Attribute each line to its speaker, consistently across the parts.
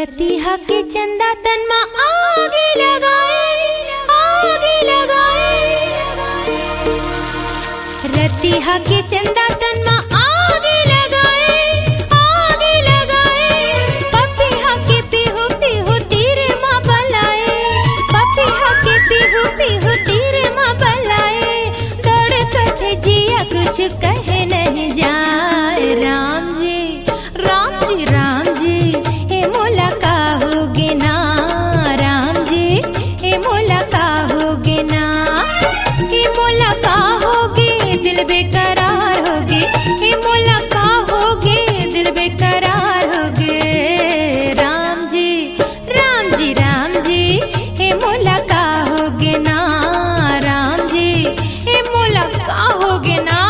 Speaker 1: रतिहा के चंदा तन मा आगे लगाए, आगे लगाए। रतिहा के चंदा तन मा आगे लगाए, आगे लगाए। पपिहा के पीहू पीहू तीरे माँ बलाए, पपिहा के पीहू पीहू तीरे माँ बलाए। धड़कत जिया कुछ कहे नहीं जाए। राम जी राम जी राम जी मोला का होगे ना। राम जी ए मोला का होगे ना। ए मोला का होगे दिल बेकरार होगे। ए मोला का होगे दिल बेकरार होगे। राम जी राम जी राम जी ए मोला का होगे ना। राम जी ए मोला का होगे ना।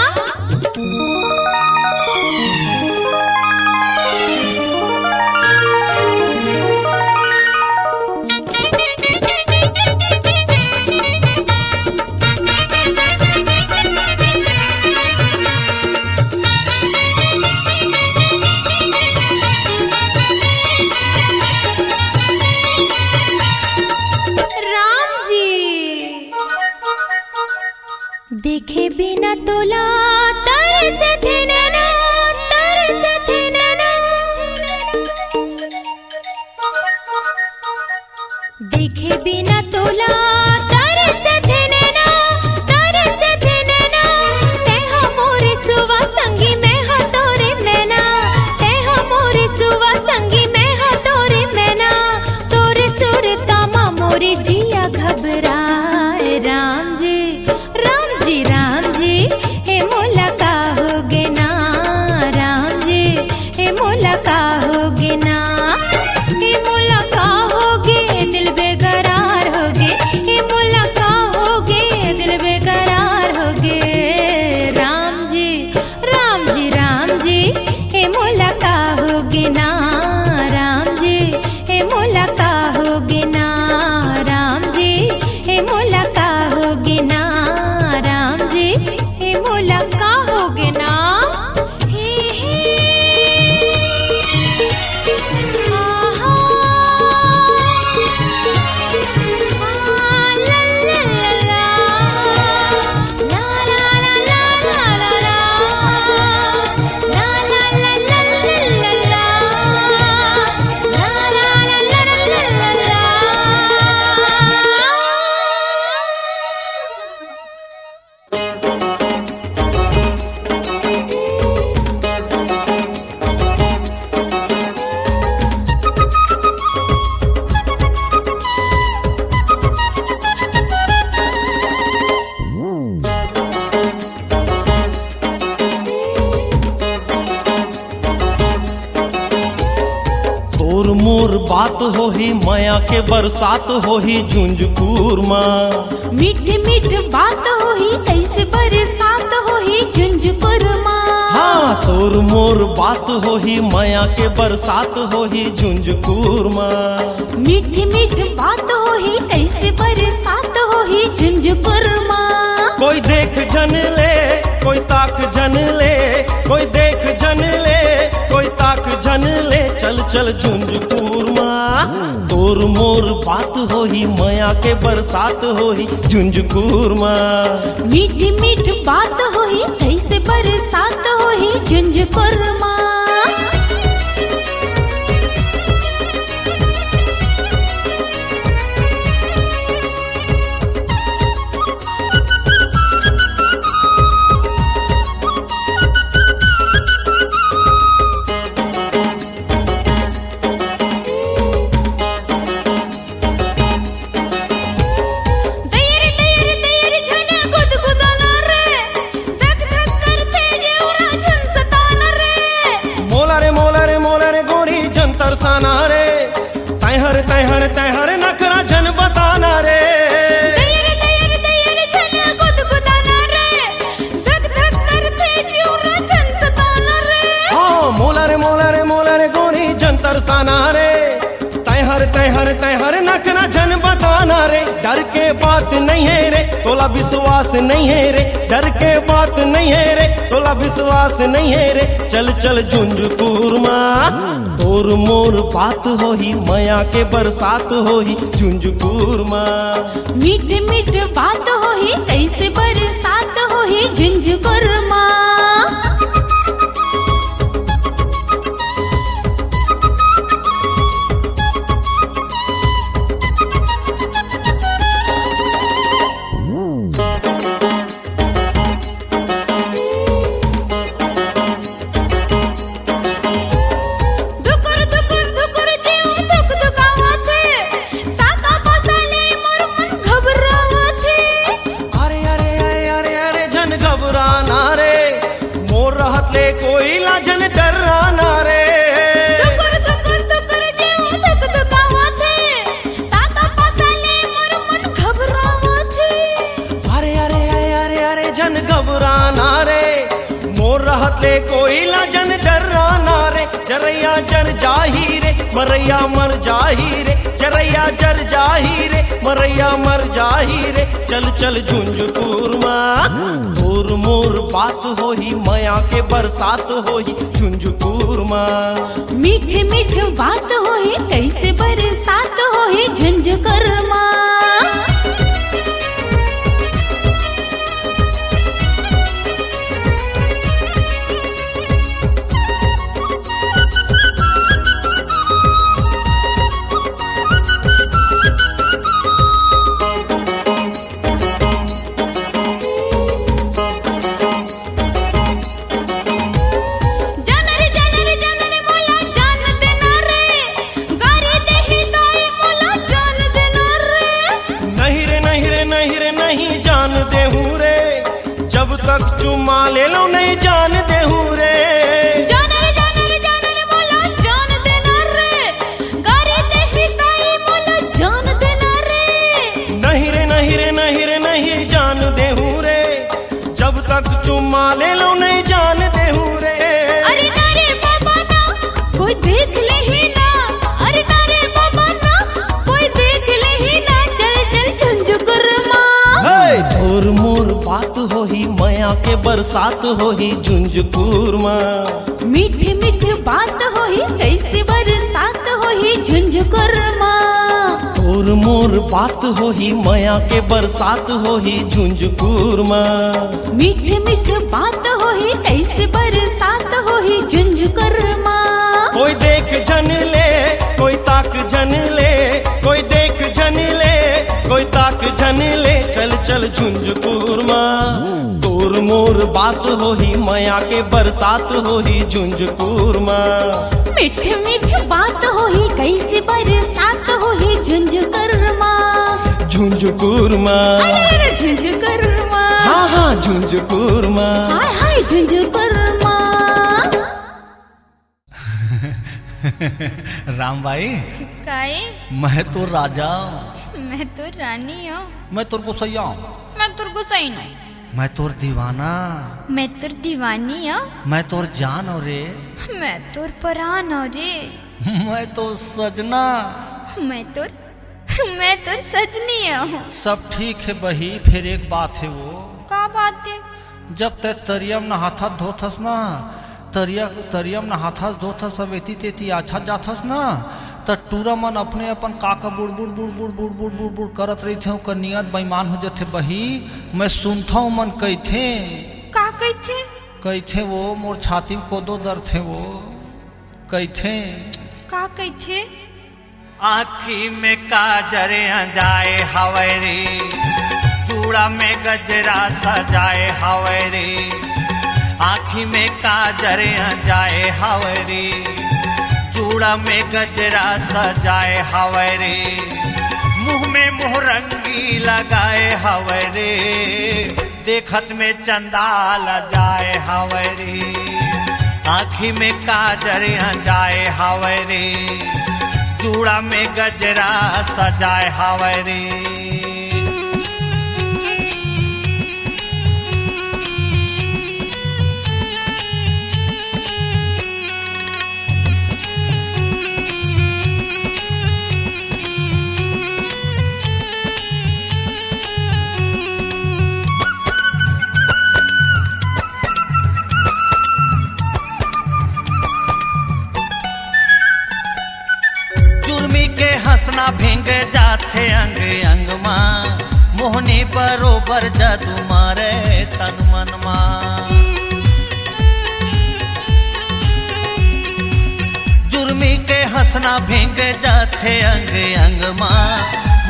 Speaker 1: देखे बिना तोला तरसत नैना, तरसत नैना। देखे बिना तोला तरसत नैना, तरसत नैना। तेहा मोरे सुवा संगी मैं हा तोरे मैना। तेहा मोरे सुवा संगी मैं हा तोरे मैना। तोरे सुर तामा मोरे जिया घबराए। राम जी राम जी हे मोला का होगे ना। राम जी हे मोला का होगे ना। हे मोला का होगे दिल बेकरार होगे। हे मोला का होगे दिल बेकरार होगे। राम जी राम जी राम जी हे मोला का होगे ना। राम जी हे मोला का होगे ना। राम जी हे मोला का होगे ना। राम जी हे मोला का होगे ना। हे आहा ला ला ला ला ला ला ला ला ला ला ला ला ला ला
Speaker 2: तोर मोर बात होही माया के बरसात होही झुंझुकूर माँ।
Speaker 1: मीठ मीठ बात होही ऐसे बरसात होही झुंझुकुर माँ।
Speaker 2: हाँ तोर मोर बात होही माया के बरसात होही झुंझुकूर माँ।
Speaker 1: मीठ मीठ बात होही ऐसे बरसात होही झुंझुकुर माँ।
Speaker 2: कोई देख जन ले कोई ताक जन ले, कोई देख जन ले कोई ताक जन ले। चल चल झुंझुकूर माँ। तोर मोर बात होही माया के बरसात होही झुंझुकूर माँ।
Speaker 1: मीठ मीठ बात होही ऐसे बरसात होही झुंझुकुर माँ।
Speaker 2: तैहर तैहर नखरा जन बताना रे।
Speaker 1: तैयार तैयार तैयार छन गुदगुदाना रे। धक धक करते जीवरा छन सताना रे।
Speaker 2: हाँ मोला रे गोरी जन तरसाना रे। तैहर तैहर तैहर नखरा जन बताना रे। डर के बात नहीं है रे तोला विश्वास नहीं है रे। डर के बात नहीं है रे तोला तोला विश्वास नहीं है रे, चल चल झुंझुनपुर माँ। तोर मोर बात होही माया के बरसात होही झुंझुनपुर माँ।
Speaker 1: मीठ मीठ बात होही कैसे बरसात होही झुंझुनपुर माँ।
Speaker 2: कोई लाजन डराना रे,
Speaker 1: दुकुर दुकुर दुकुर जेव धक धकावत है, ताता पासाले मोर मन घबरावत है।
Speaker 2: अरे अरे अरे अरे अरे जन घबराना रे, मोर रहत ले कोई लाजन डराना रे। जरैया जर जाही रे, मरैया मर जाही रे, जरैया जर जाही रे, मरैया मर जाही रे। चल चल झुंझुनपुर माँ। तोर मोर बात होही माया के बरसात होही झुंझुनपुर माँ।
Speaker 1: मीठे मीठे बात होही कैसे बरसात होही झुंझुनपुर माँ।
Speaker 2: चुमा ले लो नहीं जान दे हूँ रे,
Speaker 1: जान रे मोला जान देना रे, गारे दे ही ताई मोला जान देना रे।
Speaker 2: नहीं रे नहीं रे नहीं रे नहीं जान दे हूँ रे, जब तक चुमा ले लो नहीं जान दे हूँ रे।
Speaker 1: अरे ना रे बाबा ना कोई देख ले ही ना, अरे ना रे बाबा ना कोई देख ले ही ना, चल चल झुंझुनपुर माँ।
Speaker 2: तोर मोर बात होही माया के बरसात होही झुंझुनपुर माँ।
Speaker 1: मीठे मीठे बात होही कैसे बरसात होही झुंझुनपुर माँ।
Speaker 2: तोर मोर बात होही माया के बरसात होही झुंझुनपुर माँ।
Speaker 1: मीठे मीठे बात होही कैसे बरसात होही झुंझुनपुर माँ।
Speaker 2: कोई देख जन ले कोई ताक जन ले, कोई देख जन ले कोई ताक जन ले। चल चल झुंझुनपुर माँ। तोर मोर बात होही माया के बरसात होही झुंझुनपुर माँ।
Speaker 1: मीठे मीठे बात होही कैसे बरसात होही झुंझुनपुर माँ।
Speaker 2: झुंझुनपुर माँ,
Speaker 1: अरे झुंझुनपुर माँ,
Speaker 2: हाँ हाँ झुंझुनपुर माँ।
Speaker 1: हाय हाय झुंझुनपुर माँ।
Speaker 3: राम भाई,
Speaker 4: काहे?
Speaker 3: मैं तो राजा,
Speaker 4: मैं तो रानी हूँ।
Speaker 3: मैं तोर गुसैया,
Speaker 4: मैं तोर गुसाई हूँ।
Speaker 3: मैं तोर दीवाना,
Speaker 4: मैं तोर दीवानी हूँ।
Speaker 3: मैं तोर जान हो रे,
Speaker 4: मैं तोर परान हूँ रे।
Speaker 3: मैं तो सजना।
Speaker 4: मैं तोर सजनी हूँ।
Speaker 3: सब ठीक है बही, फिर एक बात है वो।
Speaker 4: का बात है?
Speaker 3: जब ते तरियम नहाथा धोथस ना, तरियम नहाथा धोथस अवेती तेती अच्छा जाथस ना, त टूरा मन अपने अपन काका बुड़ बुड़ बुड़ बुड़ बुड़ बुड़ बुड़ बुड़ करत रही थे, ओकर नियत बेईमान हो जाते बही। मैं सुनता हूँ मन कही थे।
Speaker 4: का कहते?
Speaker 3: कही थे वो मोर छाती को दो दर्द थे वो कही थे।
Speaker 4: का कहते?
Speaker 5: आँखी में काजर जाए हवेरी, चूड़ा में गजरा सजाए हवेरी। आँखी में काजर जाए हवेरी, चूड़ा में गजरा सजाए हवेरी। मुँह में मोहरंगी लगाए हवेरी, देखत में चंदाल जाए हवेरी। आँखी में काजर जाए हवेरी, चूड़ा में गजरा सजाए हवेरी। अंग मां मोहनी बरोबर जादू मारे तन मन मां। जुर्मी के हंसना भींग जाते अंग अंग मां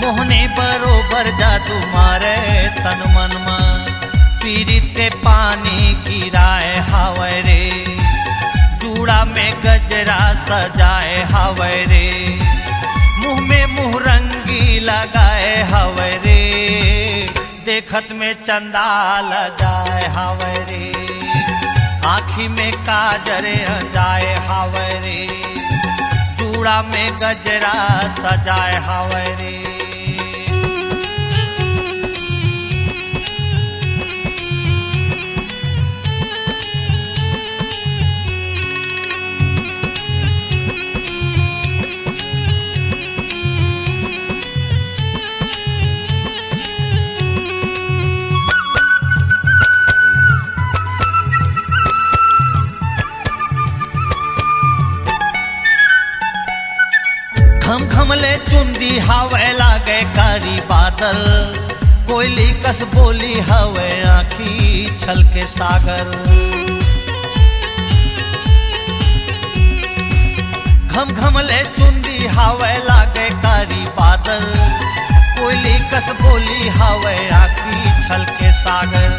Speaker 5: मोहनी बरोबर जादू मारे तन मन मां। पीरित के पानी गिराए हावे रे जूड़ा में गजरा सजाए हावे रे मुंह में मुंह रंगी लगाए हावे रे देखत में चंदा लजाए हावे रे आँखी में काजर जाए हावे रे जूड़ा में गजरा सजाए हावे रे। घम घमले चुंदी हवे लागे कारी बादल कोयली कस बोली हवे आँखी छलके सागर। घम घमले चुंदी हवे लागे कारी बादल कोयली कस बोली हवे आँखी छलके सागर।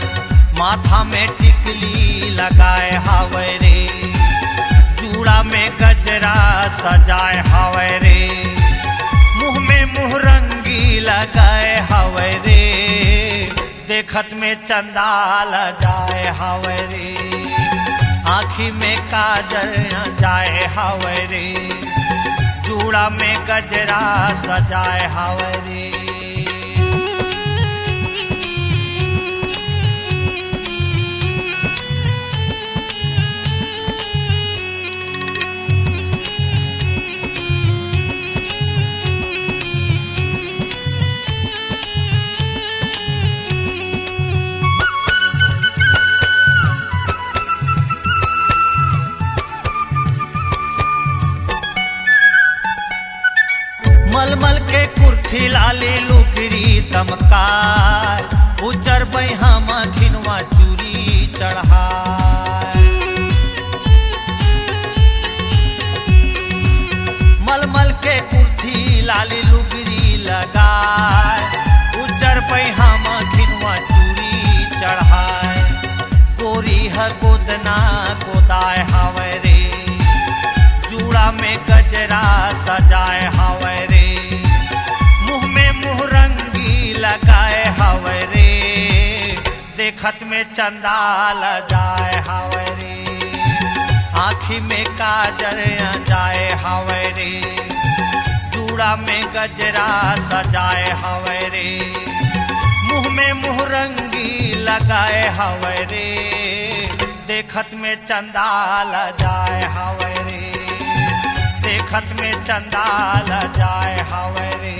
Speaker 5: माथा में टिकली लगाए हवे रे जूड़ा में गजरा सजाए हावे रे मुंह में मुंह रंगी लगाए हावे रे देखत में चंदा लजाए हावे रे आँखी में काजल जाए हावे रे जूड़ा में गजरा सजाए हावे रे। मलमल के कुर्थी लाली लुकरी तमकार उजर बहिमा खिनवा चूरी चढ़ाए। मलमल के कुर्थी लाली लुकरी लगाए उजर बहिमा खिनवा चूरी चढ़ाए। गोरी है गोदना गोदाए हावे रे जूड़ा में गजरा सजाए हावे रे मुंह में मुंह रंगी लगाए हावे रे देखत में चंदा लजाए हावे रे आँखी में काजर जाए हावे रे जूड़ा में गजरा सजाए हावे रे मुंह में मुंह रंगी लगाए हावे रे देखत में चंदा लजाए हावे रे देखत में चंदा लजाए हावे रे।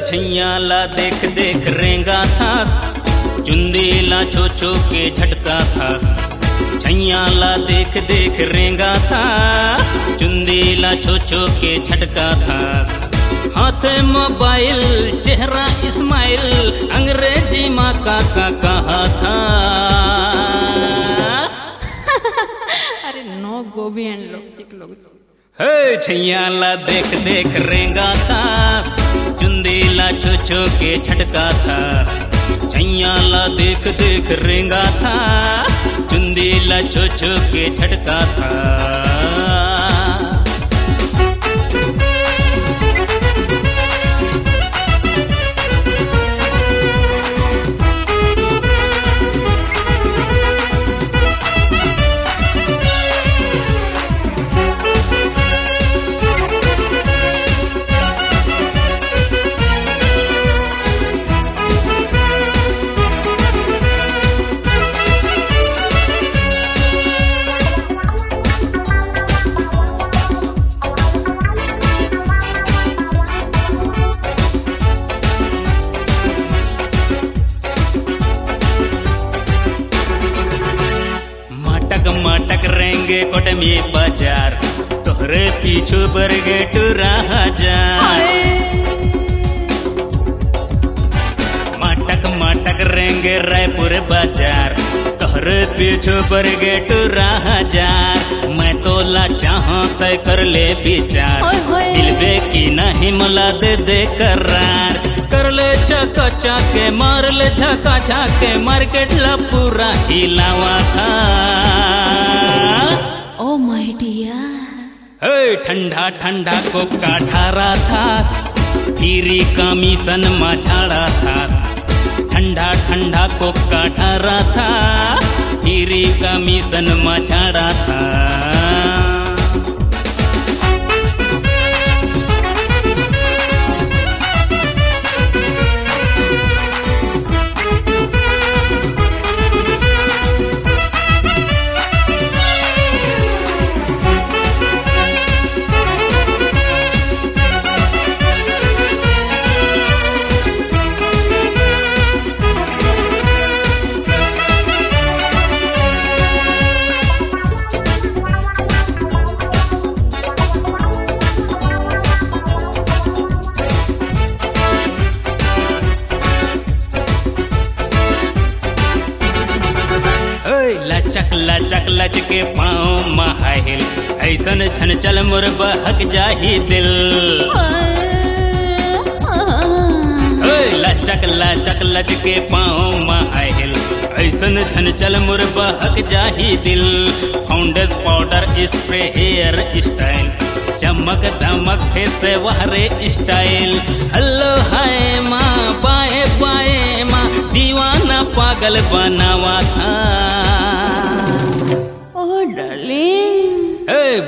Speaker 6: छैया ला देख देख रेंगा थास चुंदी ला छो छो के झटका थास। छैया ला देख देख रेंगा था चुंदी ला छो छो के झटका थास। हाथ मोबाइल चेहरा इस्माइल अंग्रेजी माँ का कहा था।
Speaker 7: अरे नो गोभी एंड लोग चिक लोग
Speaker 6: हे छैया ला देख देख रेंगा था चुंदी ला छो छो के झटका था। छैया ला देख देख रेंगा था, चुंदी ला छो छो के झटका था। मटक रेंगे कोट में बाजार, तोहरे पीछू बरगे टूरा हजार। मटक रेंगे रायपुर बाजार, तोहरे पीछू बरगे टूरा हजार। मैं तोला चाहूं तय कर ले विचार, दिलबे की नहीं मला दे दे करार। कर ले चका चाके मार ले झका झाके, मार्केट ला पूरा हिलावा था।
Speaker 7: ओ माय डियर,
Speaker 6: ठंडा ठंडा को काठारा थास, फिरी कमीशन मा झाड़ा थास। ठंडा ठंडा को काठारा था, फिरी कमीशन मा झाड़ा था। लचक लच के पाँव महाहिल, ऐसन छन चल मोर बहक जाही दिल। लचक लच के पाँव महाहिल, ऐसन छन चल मोर बहक जाही दिल। फाउंडेस पाउडर स्प्रे हेयर स्टाइल, चमक दमक फेस वहरे स्टाइल। हेलो हाय माँ बाए बाए माँ, दीवाना पागल बनावा था।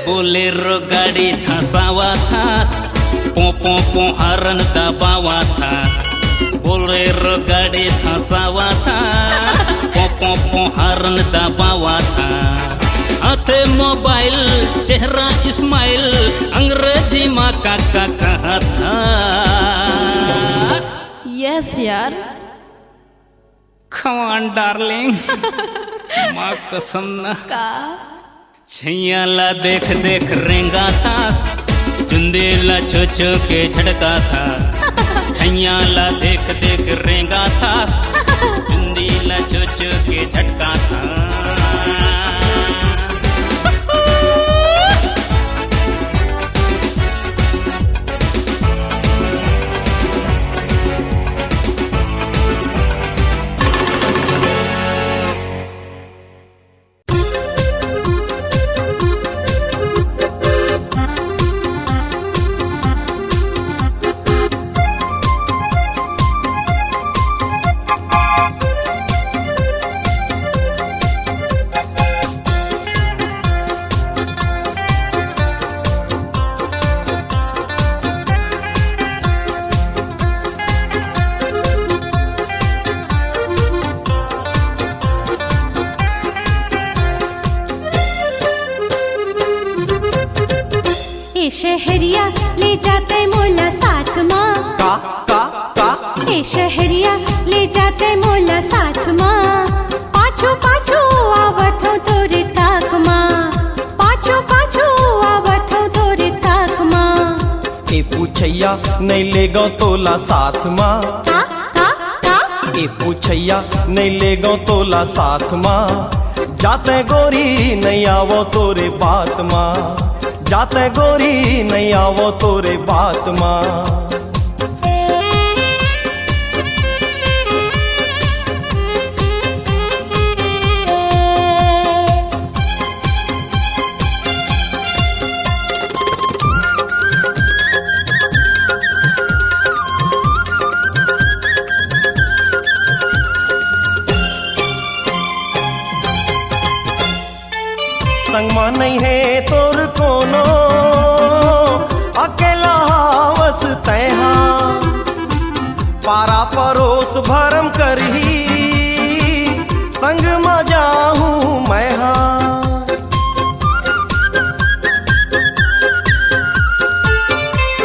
Speaker 6: बोलेरो गाड़ी धसावा थास, पो पो हरन दबावा थास। बोलेरो गाड़ी धसावा थास, पो हरन दबावा था। हाथे मोबाइल चेहरा इस्माइल, अंग्रेजी माँ का कहा था।
Speaker 7: यस यार,
Speaker 6: come on डार्लिंग, माँ कसम ना
Speaker 7: का
Speaker 6: छैया ला देख देख रेंगा था, चुंदी ला छो छो के झटका था। छैया ला देख देख रेंगा था, चुंदी ला छो छो के झटका था।
Speaker 1: शहरिया ले जाते मोला साथ माँ,
Speaker 2: का
Speaker 1: ए शहरिया ले जाते मोला साथ माँ। पाछो पाछो आवत हो तोरे ताक माँ, पाछो पाछो आवत हो तोरे ताक माँ।
Speaker 2: ए पूछैया नहीं ले गो तोला साथ माँ,
Speaker 1: का
Speaker 2: ए पूछैया नहीं ले गो तोला साथ माँ। जाते गोरी नहीं आवो तोरे बात माँ, जाते गोरी नहीं आवो तोरे बात माँ।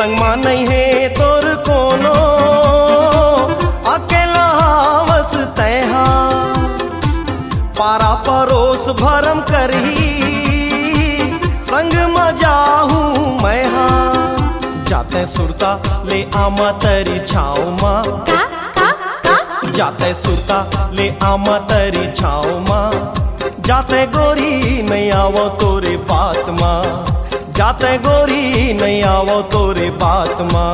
Speaker 2: संगमा नहीं है तोर कोनो अकेला हावस तैहा पारा परोस भरम करही संग मजाहू मैं हाँ जाते सुरता ले आमा तरी छाओ माँ जाते सुरता ले आमा तरी छाओ माँ जाते गोरी नहीं आवो तोरे बात माँ जाते गोरी नहीं आवो तोरे बात माँ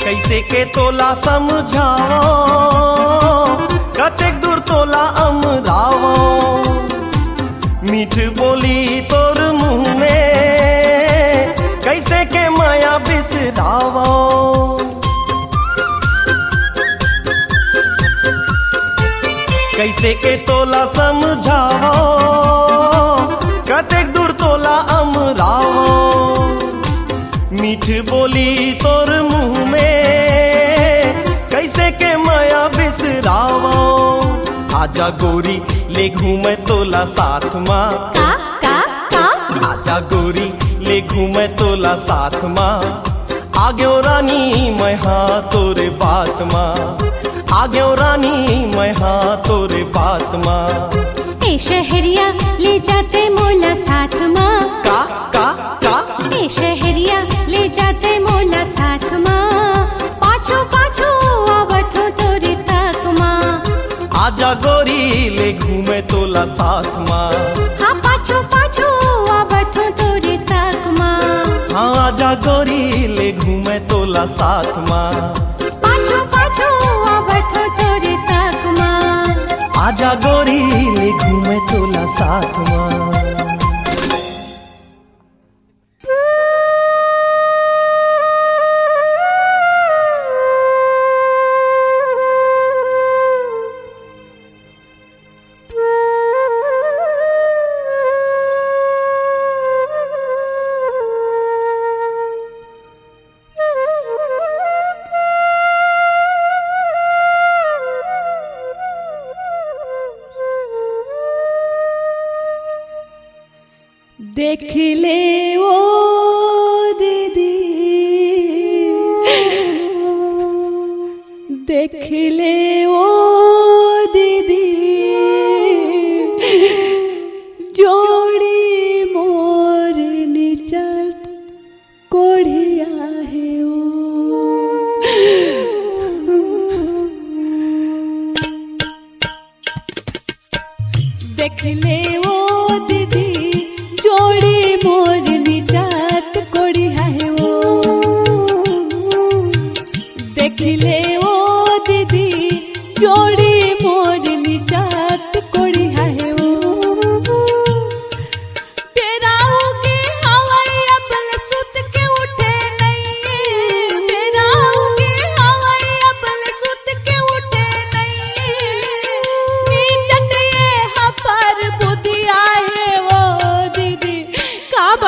Speaker 2: कैसे के तोला समझाओ कतेक दूर तोला अमरावो मीठ बोली तोर मुँह में कैसे के माया बिसरावो कैसे के तोला समझाओ कतेक दूर तोला अमरावो मीठ बोली तोर मुँह में कैसे के माया बिसरावो आजा गोरी ले घूमे तोला साथ माँ आजा गोरी ले घूमे तोला साथ माँ आगे रानी मैं हाँ तोरे बात माँ आगे रानी मैं हाँ तोरे बात माँ
Speaker 1: ए शहरिया ले जाते मोला साथ माँ
Speaker 2: का
Speaker 1: ए शहरिया ले जाते मोला साथ माँ पाछो पाछो आवत हो तोरे तक माँ
Speaker 2: आजा गोरी ले घूमे तोला साथ माँ
Speaker 1: हाँ पाछो पाछो आवत हो तोरे तक माँ
Speaker 2: हाँ आजा गोरी ले घूमे तोला साथ माँ
Speaker 1: पाछो पाछो आवत हो तोरे तक माँ
Speaker 2: आजा गोरी ले घूमे तोला साथ माँ
Speaker 8: देख ले ओ दीदी देख ले ओ दीदी जोड़ी मोर निचट कोढ़िया है देख ले ओ दीदी जोड़ी मोर निजात कोड़ी है वो देख ले ओ दीदी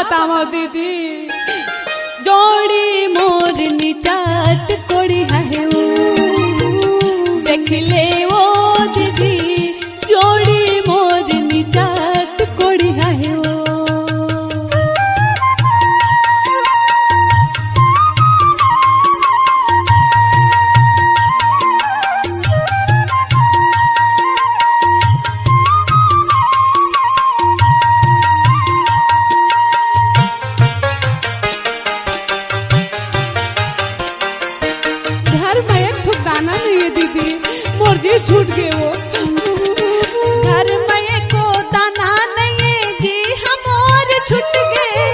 Speaker 8: बताओ दीदी जोड़ी मोरनी चाट कोड़ी है वो देख ले वो दीदी जोड़ी मोरनी चाट कोड़ी है वो मुर्गी छूट गए वो घर में को दाना नहीं जी हम और छूट गए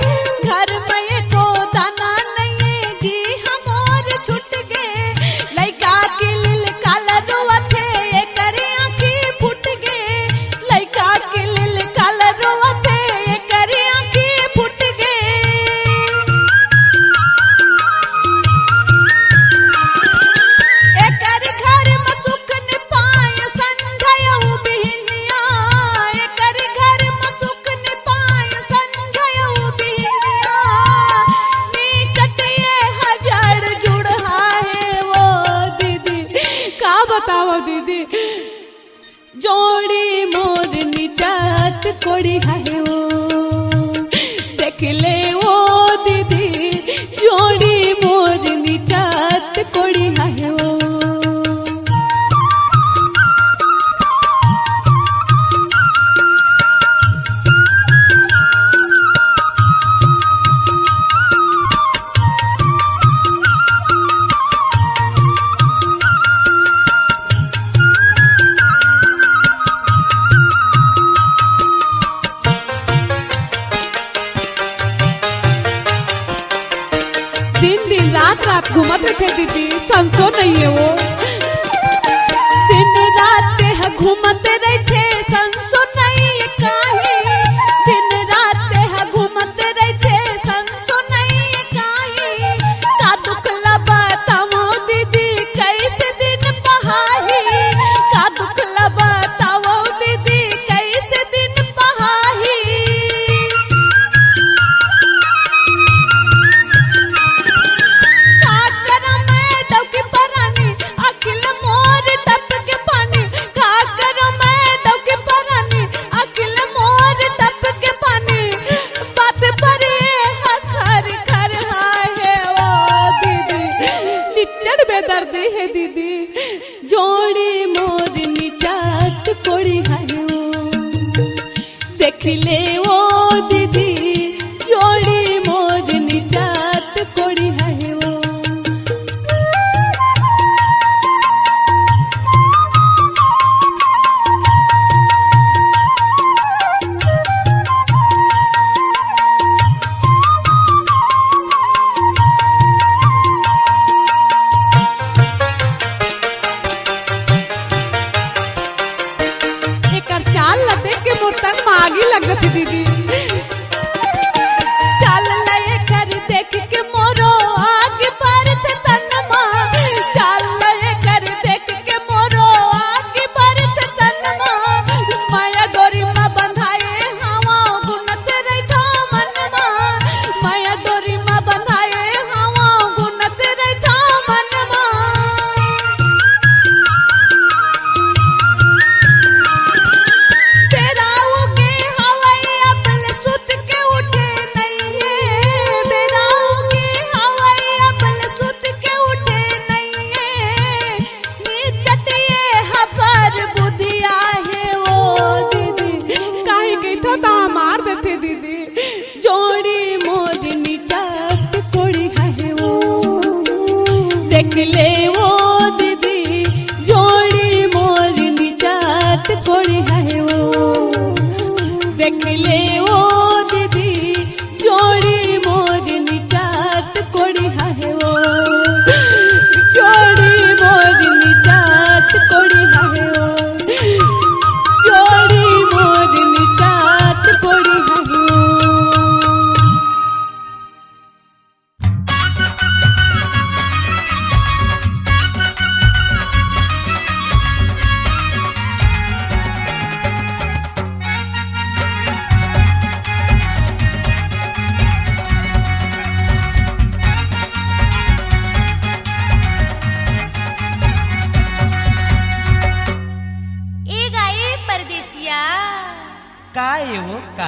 Speaker 8: घर में को दाना नहीं जी हम और छूट गए लइका के लिल काला रोआ थे कर आंखी फूट गए लइका के लिल काला रोआ थे कर आंखी फूट गए एकर घर में सुख न पाय संझयऊ बिहनिया एकर घर में सुख न पाय संझयऊ बिहनिया निकट ये हजार जुड़ा है वो दीदी का बताओ दीदी जोड़ी मोरनी चाट कोड़ी है वो देख ले वो दीदी जोड़ी मोरनी चाट कोड़ी है वो दिन दिन रात रात घूमत रहे दीदी संसो नहीं है वो दिन रात है घूमते रहते संसो नहीं है काहे दिन रात है घूमते रहते संसो नहीं है काहे का दुख बताओ दीदी कैसे दिन बहाही का दुख बताओ दीदी कैसे दिन बहाही दर्दी है दीदी जोड़ी मोरनी चाट कोड़ी है वो देख ले वो दीदी जोड़ी मोरनी चाट कोड़ी है वो चाल न देख के मोर तन में आगी लगत दीदी चाल लय कर देख के मोरो आग पर तन में चाल लय कर देख के मोरो आग पर तन में माया डोरी में बंधाए हवा गुनत रहता मन में माया डोरी में बंधाए हवा गुनत रहता मन में तेरा उगे हवाई अपल सुत के उठे नहीं है तेरा उगे हवाई अपल सुत के उठे नहीं है नीचट ये हबर बुधिया है वो दीदी काहे गई तो ता मार देते दीदी जोड़ी मोरनी चाट कोड़ी है वो देख ले वो दीदी जोड़ी मोरनी चाट कोड़ी है वो देख ले वो दीदी जोड़ी मोरनी चाट कोड़ी है वो जोड़ी मोरनी चाट कोड़ी है वो जोड़ी मोरनी चाट कोड़ी है वो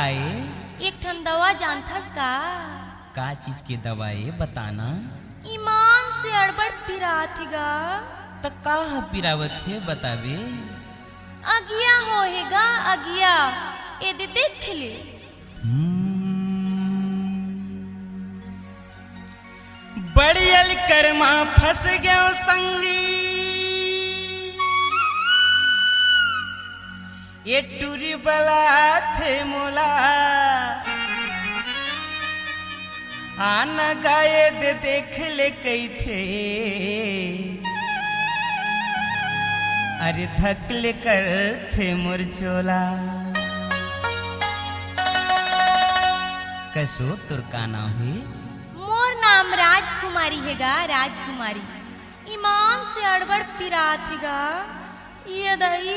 Speaker 9: काए
Speaker 4: एक ठन दवा जानथस
Speaker 9: का चीज के दवाई बताना।
Speaker 4: ईमान से अड़बड़ पिरात गा
Speaker 9: त का पिरावत है बतावे।
Speaker 4: अगिया होएगा अगिया ए दे देख ले।
Speaker 9: बड़ियल कर्मा फंस गयो संगी ये टूरी बला थे मोला आना गाये दे देख ले कई थे अरे धकले कर थे मुरचोला कैसो तुरकाना हुई।
Speaker 4: मोर नाम राजकुमारी हैगा राजकुमारी। ईमान से अड़बड़ पिरात हैगा ये दई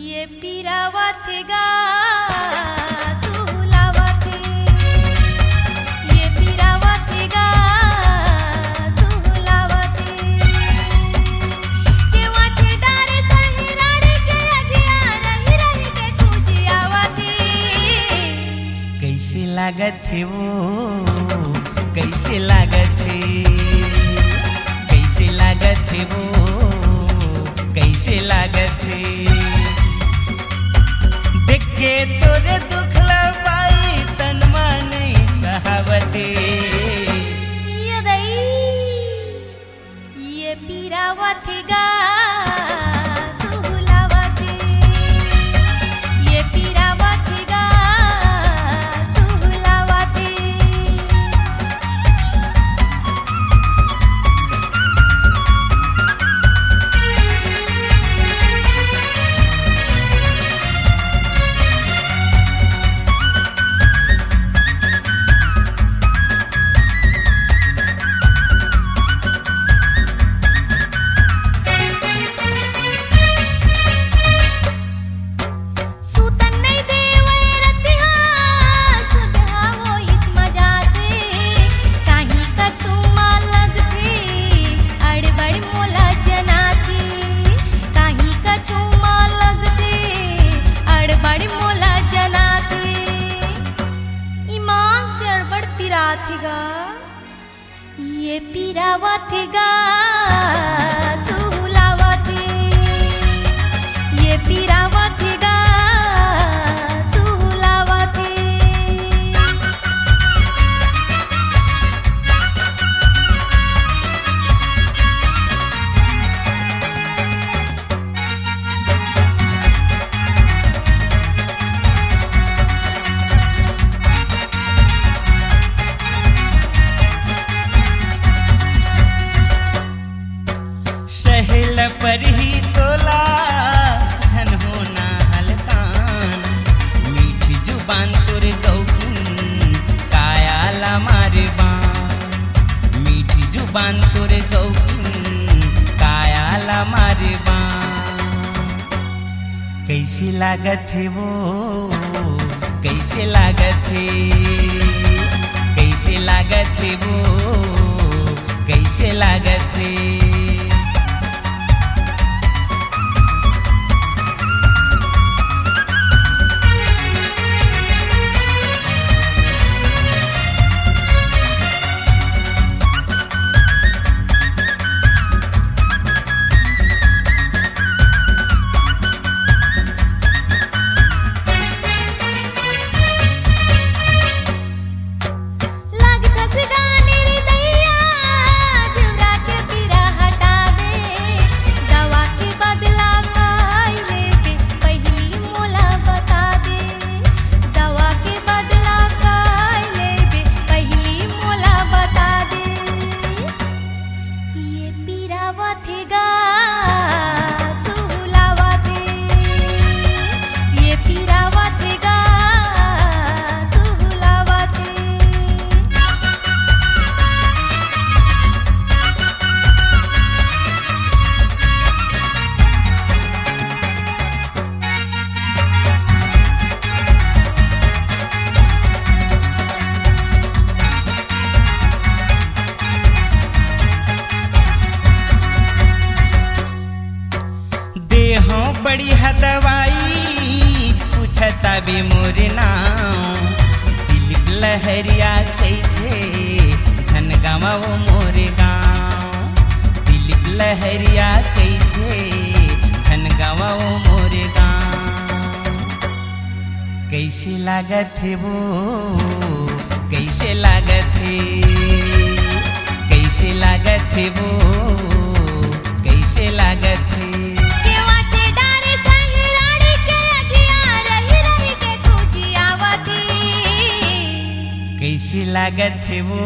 Speaker 4: ये पिरावा थेगा सुहुलावा थे ये पिरावा थेगा सुहुलावा थे के वाचे डारे सही राड़ी के अगिया रही रही के खुजियावा थे।
Speaker 9: कैसे लागत थे वो कैसे लागत थे कैसे लागत थे वो कैसे लागत थे देख के तोरे दुखला पाई तन मन सहावते
Speaker 4: ये दई ये पिरावा थेगा सुहुलावा थे ये पिरावा थेगा सुहुलावा थे। सूतन नहीं देवै रतिहा सुधहा वो इच मजाते काहीं का चुमा लगते अड़बड़ मोला जनाती काहीं का चुमा लगते अड़बड़ मोला जनाती। ईमान से अड़बड़ पिराथेगा ये पिरावा थेगा सुहुलावा थे ये पिरावा थेगा सुहुलावा थे।
Speaker 9: सहल पर ही तोला झन होना हलकान मीठी जुबान तोरे गौकिन कायाला मारे बान मीठी जुबान तोरे गौकिन कायाला मारे बान कैसे लागत है वो कैसे लागत है कैसे लागत है वो कैसे लागत है।
Speaker 4: लागत से गाने रे दैया जुरा के पिरा
Speaker 9: गुलाबी मोर नाव दिलीप लहरिया कैथे धन गाँव मोर गाँव दिलीप लहरिया कैथे धन गाँव मोर गाँव कैसे लागत है वो कैसे लागत है कैसे लागत है वो कैसे लागत है
Speaker 4: केवाचे डारे सहिराड़ी के अगिया रही रही के खोजी आवती
Speaker 9: कैसी लागत है वो